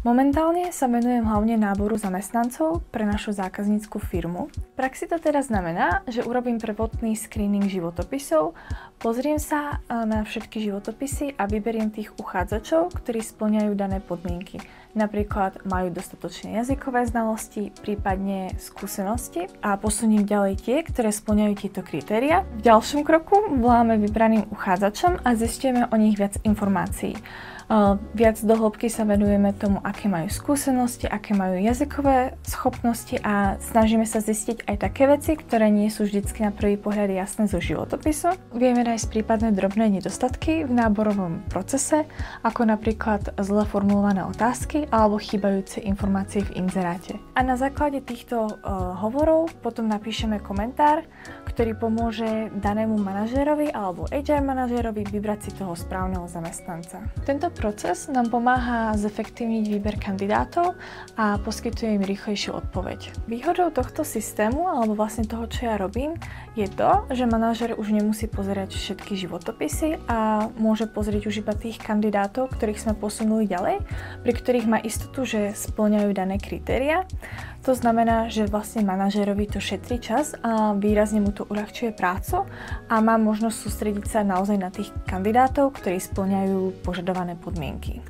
Momentálne sa venujem hlavne náboru zamestnancov pre našu zákaznícku firmu. V praxi to teda znamená, že urobím prvotný screening životopisov, pozriem sa na všetky životopisy a vyberiem tých uchádzačov, ktorí spĺňajú dané podmienky. Napríklad majú dostatočné jazykové znalosti, prípadne skúsenosti a posuniem ďalej tie, ktoré spĺňajú tieto kritéria. V ďalšom kroku voláme vybraným uchádzačom a zistíme o nich viac informácií. Viac do hĺbky sa venujeme tomu, aké majú skúsenosti, aké majú jazykové schopnosti a snažíme sa zistiť aj také veci, ktoré nie sú vždycky na prvý pohľad jasné zo životopisu. Vieme nájsť prípadné drobné nedostatky v náborovom procese, ako napríklad zle formulované otázky alebo chýbajúce informácie v inzeráte. A na základe týchto hovorov potom napíšeme komentár, ktorý pomôže danému manažérovi alebo HR manažérovi vybrať si toho správneho zamestnanca. Tento proces nám pomáha zefektívniť výber kandidátov a poskytuje im rýchlejšiu odpoveď. Výhodou tohto systému, alebo vlastne toho, čo ja robím, je to, že manažer už nemusí pozerať všetky životopisy a môže pozrieť už iba tých kandidátov, ktorých sme posunuli ďalej, pri ktorých má istotu, že spĺňajú dané kritériá. To znamená, že vlastne manažerovi to šetrí čas a výrazne mu to uľahčuje prácu a má možnosť sústrediť sa naozaj na tých kandidátov, ktorí spĺňajú požadované podmienky.